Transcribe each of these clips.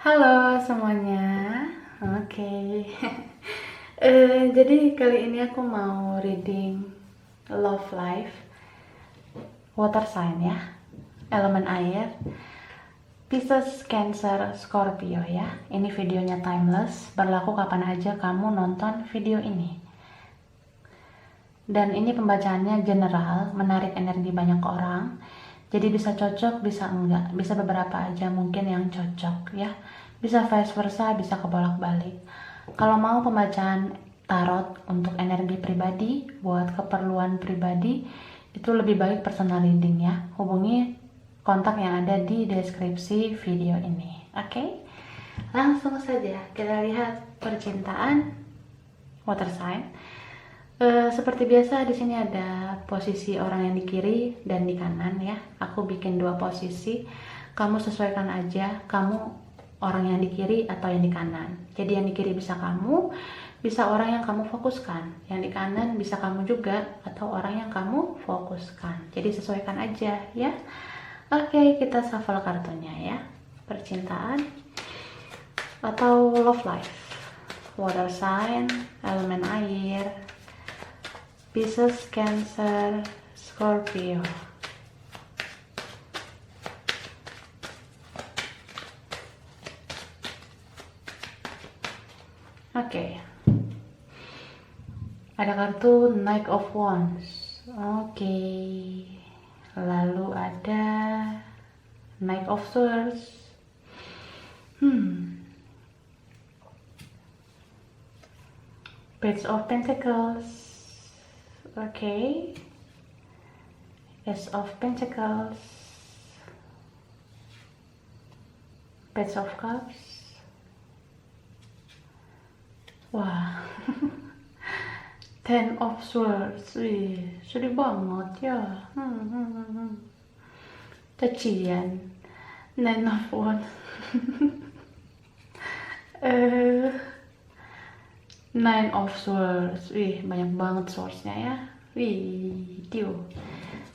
Halo semuanya, oke. Jadi kali ini aku mau reading Love Life, Water Sign ya, elemen air, Pisces, Cancer, Scorpio ya. Ini videonya timeless, berlaku kapan aja kamu nonton video ini. Dan ini pembacaannya general, menarik energi banyak orang. Jadi bisa cocok, bisa enggak, bisa beberapa aja mungkin yang cocok ya. Bisa vice versa, bisa kebolak-balik. Kalau mau pembacaan tarot untuk energi pribadi, buat keperluan pribadi, itu lebih baik personal reading ya. Hubungi kontak yang ada di deskripsi video ini. Oke? Langsung saja kita lihat percintaan water sign. Seperti biasa di sini ada posisi orang yang di kiri dan di kanan ya. Aku bikin dua posisi. Kamu sesuaikan aja kamu orang yang di kiri atau yang di kanan. Jadi yang di kiri bisa kamu, bisa orang yang kamu fokuskan. Yang di kanan bisa kamu juga atau orang yang kamu fokuskan. Jadi sesuaikan aja ya. Oke, kita shuffle kartunya ya. Percintaan atau love life. Water sign, elemen air, Pisces, Cancer, Scorpio. Oke. Ada kartu Knight of Wands. Oke. Lalu ada Knight of Swords. Page of Pentacles. Okay, Ace of Pentacles, Page of Cups. Wah, Ten of Swords. Wih, sedih banget ya. Cacian. Nine of Wands. Nine of Swords. Wih, banyak banget swordsnya ya. Wih, tiu.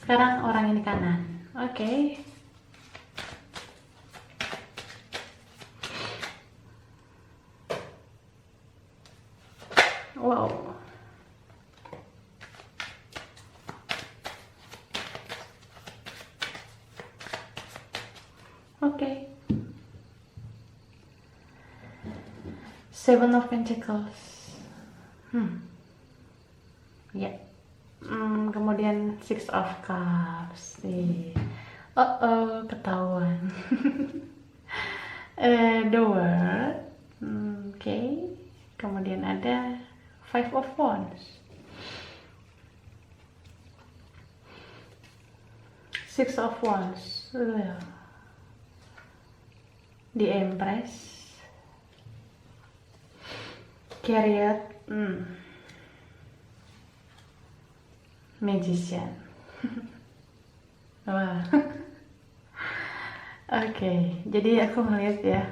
Sekarang orang yang di kanan. Oke. Wow. Oke. Seven of Pentacles. Ya. Kemudian Six of Cups. Ketahuan. The World. Oke. Kemudian ada Five of Wands. Six of Wands. The Empress. Chariot. Magician. Wah. Oke, jadi aku melihat ya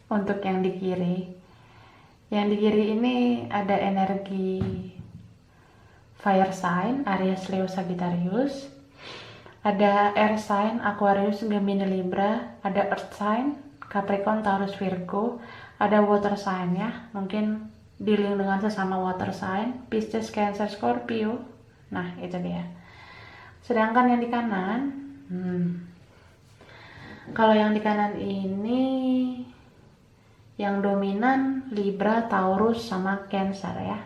untuk yang di kiri. Yang di kiri ini ada energi fire sign, Aries, Leo, Sagittarius. Ada air sign, Aquarius, Gemini, Libra. Ada earth sign, Capricorn, Taurus, Virgo. Ada water sign ya, mungkin dealing dengan sesama water sign, Pisces, Cancer, Scorpio. Nah, itu dia. Sedangkan yang di kanan, kalau yang di kanan ini yang dominan Libra, Taurus, sama Cancer ya.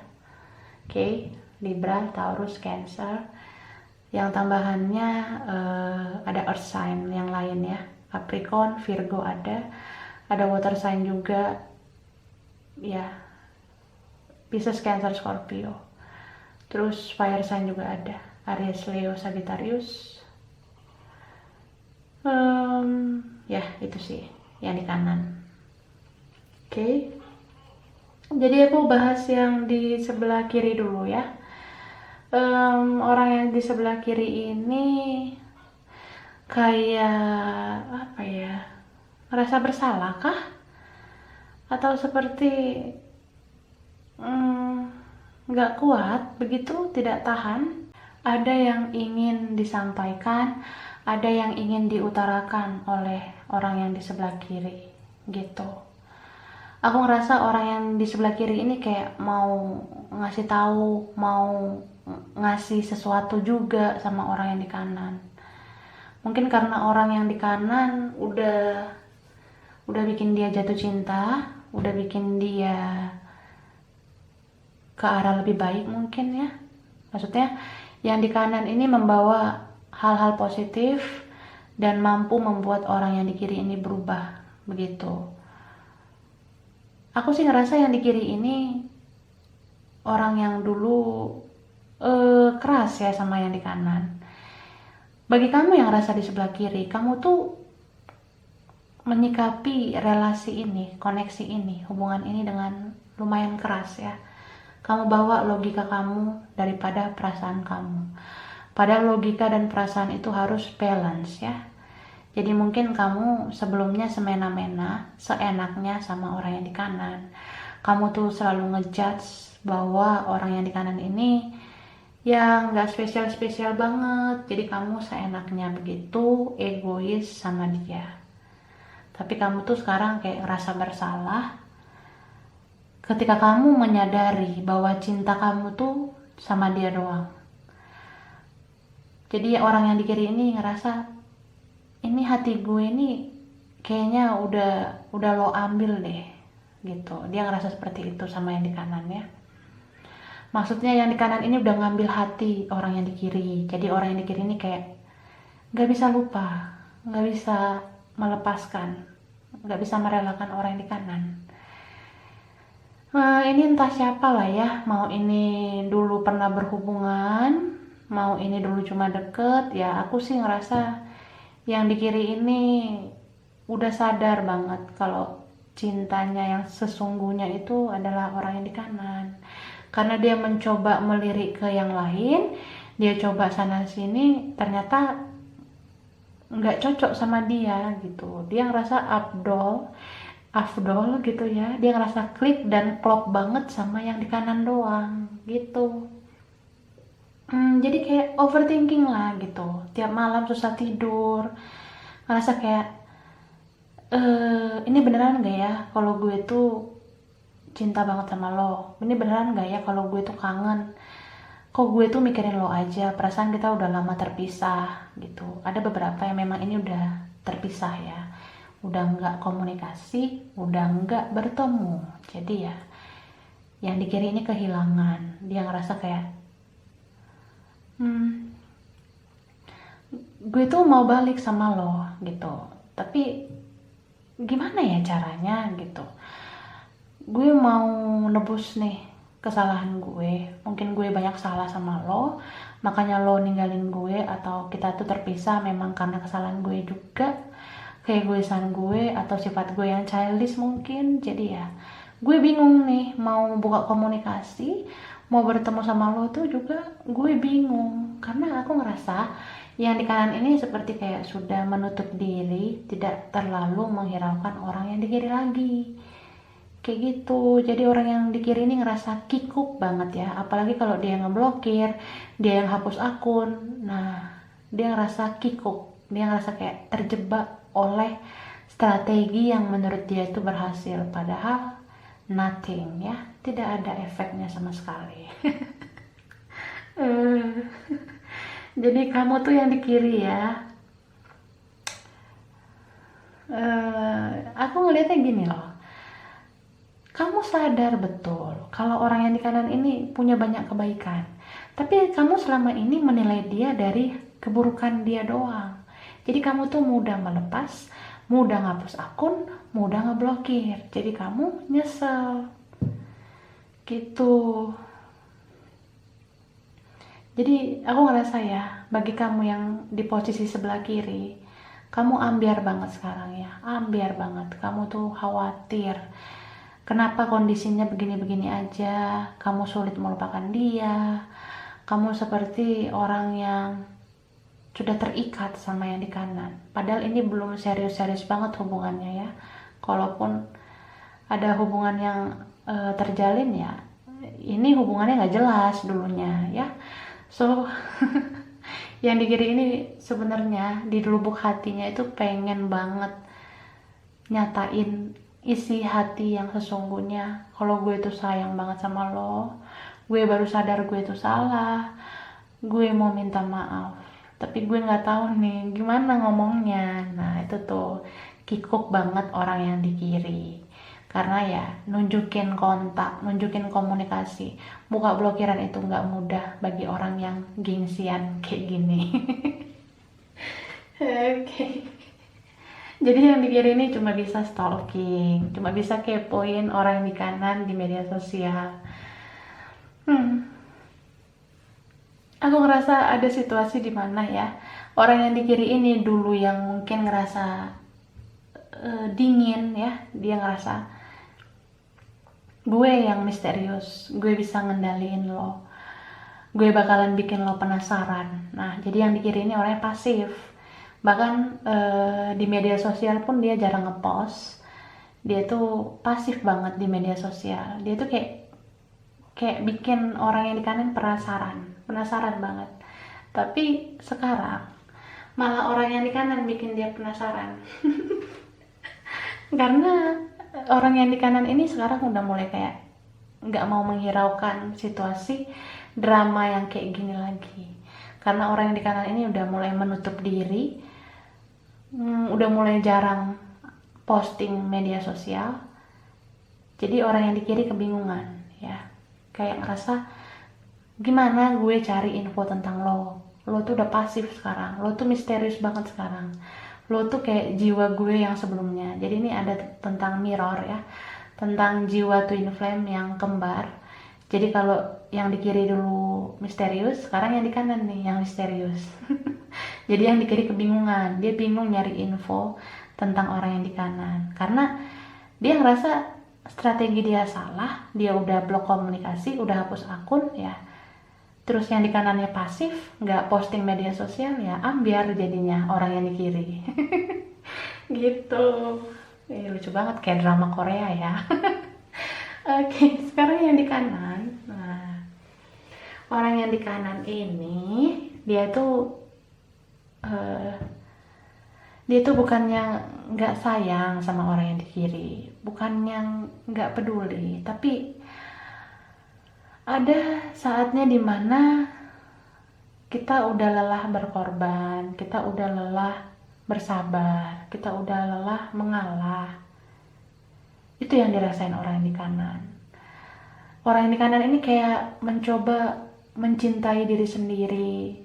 Oke, Libra, Taurus, Cancer. Yang tambahannya ada earth sign yang lain ya. Capricorn, Virgo ada water sign juga ya. Pisces, Cancer, Scorpio. Terus fire sign juga ada, Aries, Leo, Sagittarius. Ya itu sih yang di kanan. Oke. Jadi aku bahas yang di sebelah kiri dulu ya. Orang yang di sebelah kiri ini kayak apa ya? Ngerasa bersalah kah? Atau seperti nggak kuat, begitu tidak tahan. Ada yang ingin disampaikan, ada yang ingin diutarakan oleh orang yang di sebelah kiri gitu. Aku ngerasa orang yang di sebelah kiri ini kayak mau ngasih tahu, mau ngasih sesuatu juga sama orang yang di kanan. Mungkin karena orang yang di kanan udah bikin dia jatuh cinta, udah bikin dia ke arah lebih baik mungkin ya. Maksudnya yang di kanan ini membawa hal-hal positif dan mampu membuat orang yang di kiri ini berubah, begitu. Aku sih ngerasa yang di kiri ini orang yang dulu keras ya sama yang di kanan. Bagi kamu yang rasa di sebelah kiri, kamu tuh menyikapi relasi ini, koneksi ini, hubungan ini dengan lumayan keras ya. Kamu bawa logika kamu daripada perasaan kamu. Padahal logika dan perasaan itu harus balance ya. Jadi mungkin kamu sebelumnya semena-mena, seenaknya sama orang yang di kanan. Kamu tuh selalu ngejudge bahwa orang yang di kanan ini ya nggak spesial-spesial banget. Jadi kamu seenaknya begitu, egois sama dia. Tapi kamu tuh sekarang kayak ngerasa bersalah ketika kamu menyadari bahwa cinta kamu tuh sama dia doang. Jadi orang yang di kiri ini ngerasa, ini hati gue ini kayaknya udah lo ambil deh gitu. Dia ngerasa seperti itu sama yang di kanan ya. Maksudnya yang di kanan ini udah ngambil hati orang yang di kiri. Jadi orang yang di kiri ini kayak gak bisa lupa, gak bisa melepaskan, gak bisa merelakan orang yang di kanan. Ini entah siapa lah ya, mau ini dulu pernah berhubungan, mau ini dulu cuma deket, ya aku sih ngerasa yang di kiri ini udah sadar banget kalau cintanya yang sesungguhnya itu adalah orang yang di kanan. Karena dia mencoba melirik ke yang lain, dia coba sana sini, ternyata nggak cocok sama dia gitu. Dia ngerasa afdol gitu ya, dia ngerasa klik dan klop banget sama yang di kanan doang gitu. Jadi kayak overthinking lah gitu, tiap malam susah tidur, ngerasa kayak ini beneran gak ya kalau gue tuh cinta banget sama lo, ini beneran gak ya kalau gue tuh kangen, kok gue tuh mikirin lo aja, perasaan kita udah lama terpisah gitu. Ada beberapa yang memang ini udah terpisah ya, udah nggak komunikasi, udah nggak bertemu. Jadi ya yang di kiri ini kehilangan, dia ngerasa kayak gue tuh mau balik sama lo gitu, tapi gimana ya caranya gitu. Gue mau nebus nih kesalahan gue, mungkin gue banyak salah sama lo, makanya lo ninggalin gue, atau kita tuh terpisah memang karena kesalahan gue juga, keegoisan gue atau sifat gue yang childish mungkin. Jadi ya gue bingung nih mau buka komunikasi, mau bertemu sama lo tuh juga gue bingung, karena aku ngerasa yang di kanan ini seperti kayak sudah menutup diri, tidak terlalu menghiraukan orang yang di kiri lagi kayak gitu. Jadi orang yang di kiri ini ngerasa kikuk banget ya, apalagi kalau dia ngeblokir, dia yang hapus akun. Nah, dia ngerasa kikuk, dia ngerasa kayak terjebak oleh strategi yang menurut dia itu berhasil, padahal nothing ya, tidak ada efeknya sama sekali. Jadi kamu tuh yang di kiri ya, aku ngeliatnya gini loh, kamu sadar betul kalau orang yang di kanan ini punya banyak kebaikan, tapi kamu selama ini menilai dia dari keburukan dia doang. Jadi kamu tuh mudah melepas, mudah ngapus akun, mudah ngeblokir. Jadi kamu nyesel gitu. Jadi aku ngerasa ya, bagi kamu yang di posisi sebelah kiri, kamu ambiar banget sekarang ya, ambiar banget. Kamu tuh khawatir kenapa kondisinya begini-begini aja, kamu sulit melupakan dia, kamu seperti orang yang sudah terikat sama yang di kanan. Padahal ini belum serius-serius banget hubungannya ya. Kalaupun ada hubungan yang terjalin ya, ini hubungannya nggak jelas dulunya ya. So yang di kiri ini sebenarnya di lubuk hatinya itu pengen banget nyatain isi hati yang sesungguhnya. Kalau gue tuh sayang banget sama lo, gue baru sadar gue tuh salah, gue mau minta maaf, tapi gue nggak tahu nih gimana ngomongnya. Nah itu tuh kikuk banget orang yang di kiri, karena ya nunjukin kontak, nunjukin komunikasi, buka blokiran itu nggak mudah bagi orang yang gengsian kayak gini. Oke. Jadi yang di kiri ini cuma bisa stalking, cuma bisa kepoin orang yang di kanan di media sosial. Aku ngerasa ada situasi di mana ya, orang yang di kiri ini dulu yang mungkin ngerasa dingin ya, dia ngerasa gue yang misterius, gue bisa ngendaliin lo, gue bakalan bikin lo penasaran. Nah jadi yang di kiri ini orangnya pasif, bahkan di media sosial pun dia jarang ngepost. Dia tuh pasif banget di media sosial, dia tuh kayak bikin orang yang di kanan penasaran banget. Tapi sekarang malah orang yang di kanan bikin dia penasaran. Karena orang yang di kanan ini sekarang udah mulai kayak nggak mau menghiraukan situasi drama yang kayak gini lagi. Karena orang yang di kanan ini udah mulai menutup diri, udah mulai jarang posting media sosial. Jadi orang yang di kiri kebingungan ya, kayak ngerasa gimana gue cari info tentang lo tuh udah pasif sekarang, lo tuh misterius banget sekarang, lo tuh kayak jiwa gue yang sebelumnya. Jadi ini ada tentang mirror ya, tentang jiwa twin flame yang kembar. Jadi kalau yang di kiri dulu misterius, sekarang yang di kanan nih yang misterius. Jadi yang di kiri kebingungan, dia bingung nyari info tentang orang yang di kanan, karena dia ngerasa strategi dia salah, dia udah blok komunikasi, udah hapus akun ya. Terus yang di kanannya pasif, nggak posting media sosial ya, ambiar jadinya orang yang di kiri. Gitu. Lucu banget kayak drama Korea ya. Oke, sekarang yang di kanan. Nah, orang yang di kanan ini dia tuh bukannya nggak sayang sama orang yang di kiri, bukannya nggak peduli, tapi ada saatnya dimana kita udah lelah berkorban, kita udah lelah bersabar, kita udah lelah mengalah. Itu yang dirasain orang yang di kanan. Orang yang di kanan ini kayak mencoba mencintai diri sendiri.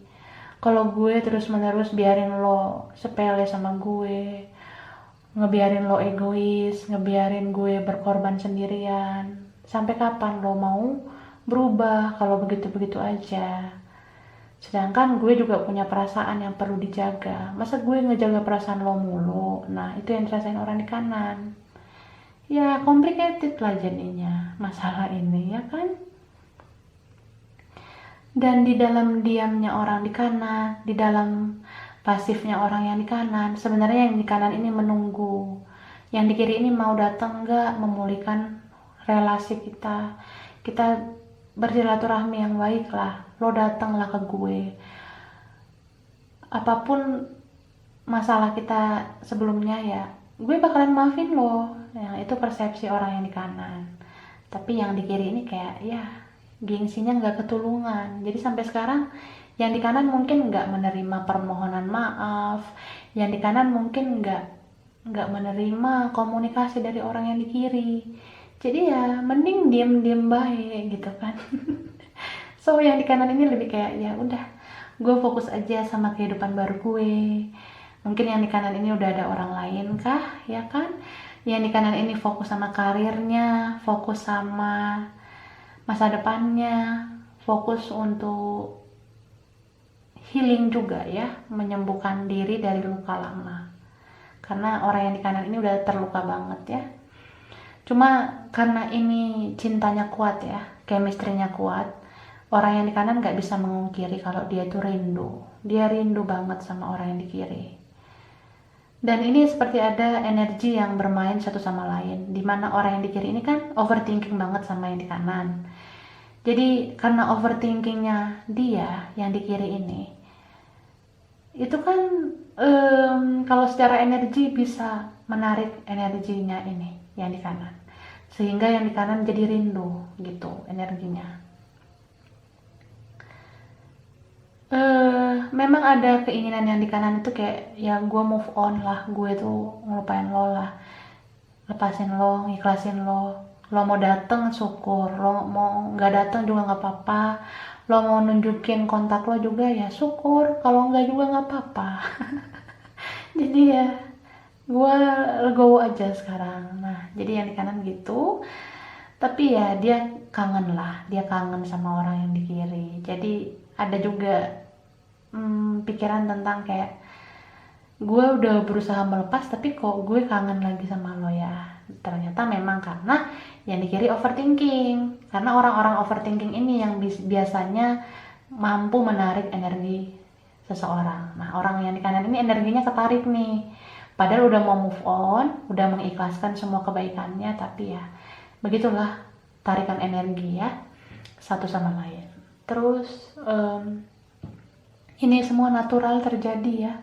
Kalau gue terus menerus biarin lo sepele sama gue, ngebiarin lo egois, ngebiarin gue berkorban sendirian, sampai kapan lo mau berubah kalau begitu-begitu aja? Sedangkan gue juga punya perasaan yang perlu dijaga. Masa gue ngejaga perasaan lo mulu? Nah itu yang dirasain orang di kanan. Ya complicated lah jadinya masalah ini ya kan. Dan di dalam diamnya orang di kanan, di dalam pasifnya orang yang di kanan, sebenarnya yang di kanan ini menunggu, yang di kiri ini mau datang nggak memulihkan relasi kita bersilaturahmi yang baik lah. Lo datanglah ke gue, apapun masalah kita sebelumnya ya gue bakalan maafin lo. Itu persepsi orang yang di kanan. Tapi yang di kiri ini kayak ya gengsinya nggak ketulungan. Jadi sampai sekarang yang di kanan mungkin nggak menerima permohonan maaf, yang di kanan mungkin nggak menerima komunikasi dari orang yang di kiri. Jadi ya mending diem baik gitu kan. So yang di kanan ini lebih kayak ya udah, gue fokus aja sama kehidupan baru gue. Mungkin yang di kanan ini udah ada orang lain kah ya kan. Yang di kanan ini fokus sama karirnya, fokus sama masa depannya, fokus untuk healing juga ya, menyembuhkan diri dari luka lama. Karena orang yang di kanan ini udah terluka banget ya. Cuma karena ini cintanya kuat ya, chemistry-nya kuat, orang yang di kanan gak bisa mengungkiri kalau dia tuh rindu. Dia rindu banget sama orang yang di kiri. Dan ini seperti ada energi yang bermain satu sama lain, dimana orang yang di kiri ini kan overthinking banget sama yang di kanan. Jadi karena overthinkingnya dia yang di kiri ini, itu kan kalau secara energi bisa menarik energinya ini, yang di kanan, sehingga yang di kanan jadi rindu gitu energinya. Memang ada keinginan yang di kanan itu kayak ya gue move on lah, gue tuh ngelupain lo lah, lepasin lo, ikhlasin lo mau dateng syukur, lo mau nggak dateng juga nggak apa-apa, lo mau nunjukin kontak lo juga ya syukur, kalau nggak juga nggak apa-apa. Jadi ya gue legowo aja sekarang. Nah jadi yang di kanan gitu, tapi ya dia kangen lah, dia kangen sama orang yang di kiri. Jadi ada juga pikiran tentang kayak gue udah berusaha melepas tapi kok gue kangen lagi sama lo ya. Ternyata memang karena yang di kiri overthinking, karena orang-orang overthinking ini yang biasanya mampu menarik energi seseorang. Nah orang yang di kanan ini energinya ketarik nih, padahal udah mau move on, udah mengikhlaskan semua kebaikannya, tapi ya begitulah tarikan energi ya satu sama lain. Terus ini semua natural terjadi ya,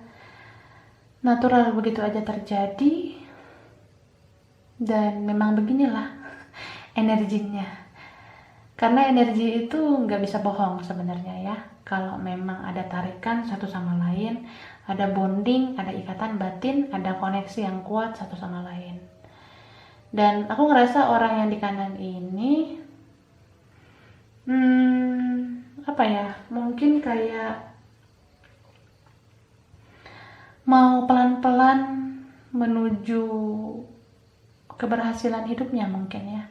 natural begitu aja terjadi, dan memang beginilah energinya. Karena energi itu nggak bisa bohong sebenarnya ya. Kalau memang ada tarikan satu sama lain, ada bonding, ada ikatan batin, ada koneksi yang kuat satu sama lain. Dan aku ngerasa orang yang di kanan ini apa ya, mungkin kayak mau pelan-pelan menuju keberhasilan hidupnya mungkin ya.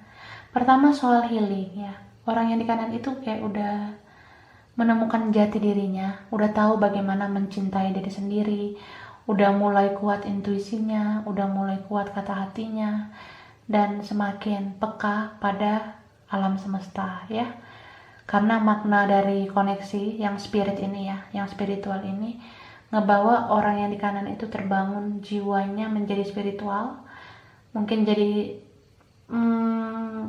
Pertama soal healing ya, orang yang di kanan itu kayak udah menemukan jati dirinya, udah tahu bagaimana mencintai diri sendiri, udah mulai kuat intuisinya, udah mulai kuat kata hatinya, dan semakin peka pada alam semesta ya. Karena makna dari koneksi yang spirit ini ya, yang spiritual ini ngebawa orang yang di kanan itu terbangun jiwanya menjadi spiritual, mungkin jadi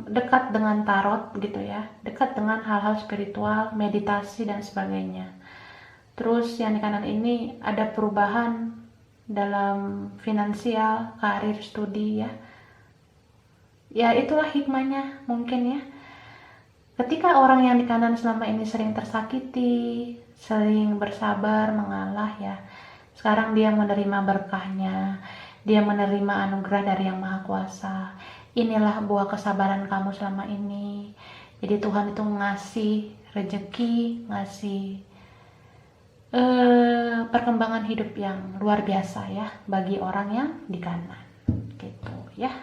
dekat dengan tarot gitu ya, dekat dengan hal-hal spiritual, meditasi dan sebagainya. Terus yang di kanan ini ada perubahan dalam finansial, karir, studi ya. Ya itulah hikmahnya mungkin ya. Ketika orang yang di kanan selama ini sering tersakiti, sering bersabar, mengalah ya, sekarang dia menerima berkahnya, dia menerima anugerah dari Yang Maha Kuasa. Inilah buah kesabaran kamu selama ini. Jadi Tuhan itu ngasih rezeki, ngasih perkembangan hidup yang luar biasa ya bagi orang yang di kanan gitu ya.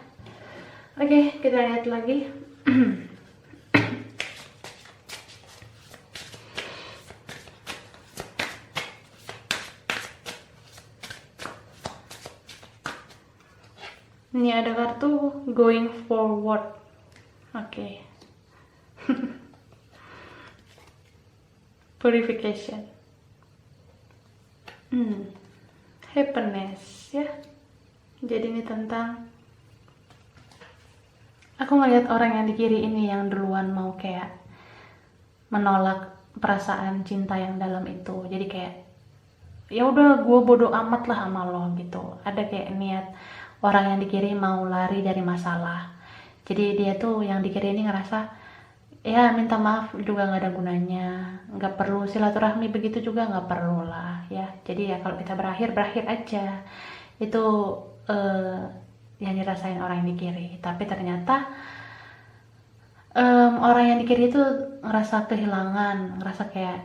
Oke, kita lihat lagi. Ini ada kartu going forward. Oke. Purification. Happiness ya. Jadi ini tentang aku ngeliat orang yang di kiri ini yang duluan mau kayak menolak perasaan cinta yang dalam itu. Jadi kayak ya udah gue bodo amat lah sama lo gitu. Ada kayak niat orang yang di kiri mau lari dari masalah. Jadi dia tuh yang di kiri ini ngerasa ya minta maaf juga nggak ada gunanya, nggak perlu silaturahmi begitu juga nggak perlu lah ya. Jadi ya kalau kita berakhir aja. Itu yang dirasain orang yang di kiri. Tapi ternyata orang yang di kiri itu ngerasa kehilangan, ngerasa kayak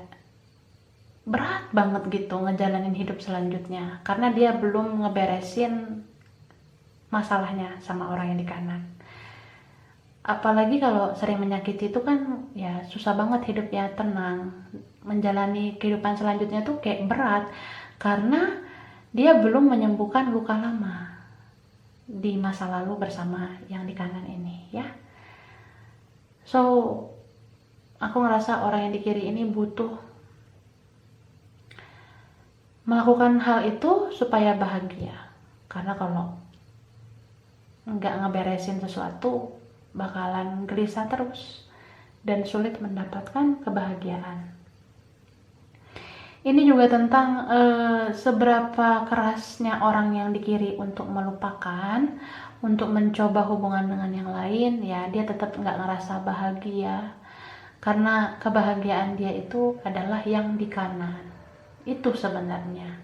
berat banget gitu ngejalanin hidup selanjutnya karena dia belum ngeberesin masalahnya sama orang yang di kanan. Apalagi kalau sering menyakiti itu kan ya susah banget hidupnya tenang, menjalani kehidupan selanjutnya tuh kayak berat karena dia belum menyembuhkan luka lama di masa lalu bersama yang di kanan ini ya. So aku ngerasa orang yang di kiri ini butuh melakukan hal itu supaya bahagia, karena kalau nggak ngeberesin sesuatu bakalan gelisah terus dan sulit mendapatkan kebahagiaan. Ini juga tentang seberapa kerasnya orang yang di kiri untuk melupakan, untuk mencoba hubungan dengan yang lain, ya dia tetap nggak ngerasa bahagia. Karena kebahagiaan dia itu adalah yang di kanan. Itu sebenarnya.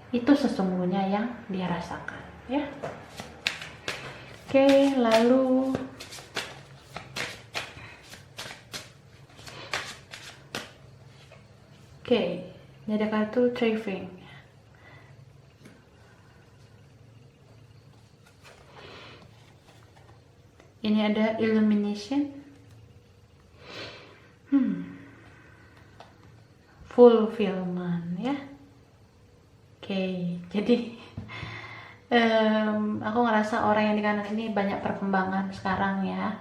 Itu sesungguhnya yang dia rasakan, ya. Oke, lalu ini ada kartu Traveling. Ini ada Illumination, Fulfillment, ya. Jadi aku ngerasa orang yang di kanan ini banyak perkembangan sekarang, ya.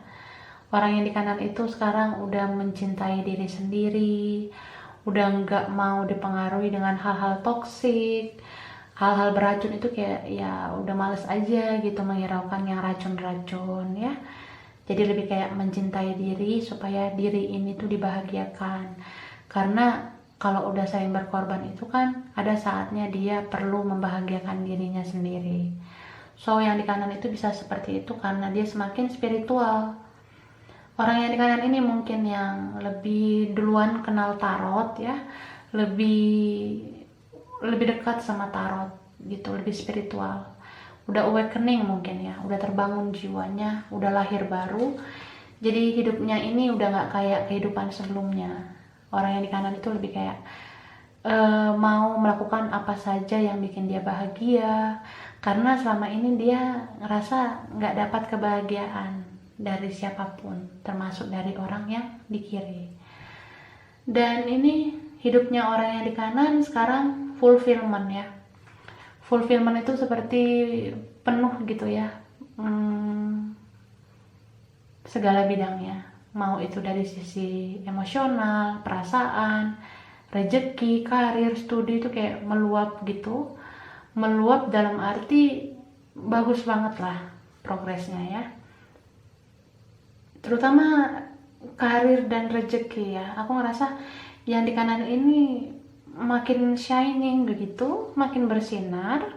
Orang yang di kanan itu sekarang udah mencintai diri sendiri, udah nggak mau dipengaruhi dengan hal-hal toksik, hal-hal beracun itu kayak ya udah males aja gitu menghiraukan yang racun-racun, ya. Jadi lebih kayak mencintai diri supaya diri ini tuh dibahagiakan. Karena kalau udah saling berkorban itu kan ada saatnya dia perlu membahagiakan dirinya sendiri. So yang di kanan itu bisa seperti itu karena dia semakin spiritual. Orang yang di kanan ini mungkin yang lebih duluan kenal tarot, ya, lebih dekat sama tarot gitu, lebih spiritual, udah awakening mungkin, ya, udah terbangun jiwanya, udah lahir baru. Jadi hidupnya ini udah nggak kayak kehidupan sebelumnya. Orang yang di kanan itu lebih kayak mau melakukan apa saja yang bikin dia bahagia, karena selama ini dia ngerasa nggak dapat kebahagiaan dari siapapun, termasuk dari orang yang di kiri. Dan ini hidupnya orang yang di kanan sekarang fulfillment, ya. Fulfillment itu seperti penuh gitu, ya, segala bidangnya, mau itu dari sisi emosional, perasaan, rezeki, karir, studi, itu kayak meluap gitu. Meluap dalam arti bagus banget lah progresnya, ya. Terutama karir dan rezeki, ya. Aku ngerasa yang di kanan ini makin shining begitu, makin bersinar,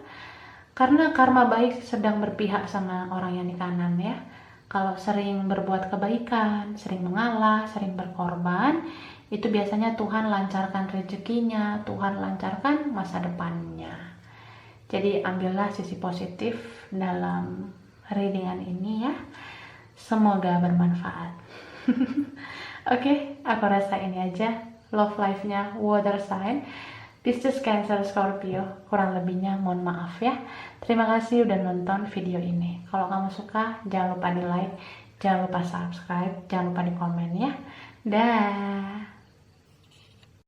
karena karma baik sedang berpihak sama orang yang di kanan, ya. Kalau sering berbuat kebaikan, sering mengalah, sering berkorban, itu biasanya Tuhan lancarkan rezekinya, Tuhan lancarkan masa depannya. Jadi ambillah sisi positif dalam readingan ini, ya. Semoga bermanfaat. Oke, aku rasa ini aja love life-nya water sign. Pisces, Cancer, Scorpio. Kurang lebihnya mohon maaf, ya. Terima kasih udah nonton video ini. Kalau kamu suka, jangan lupa di like, jangan lupa subscribe, jangan lupa di komen, ya. Dah.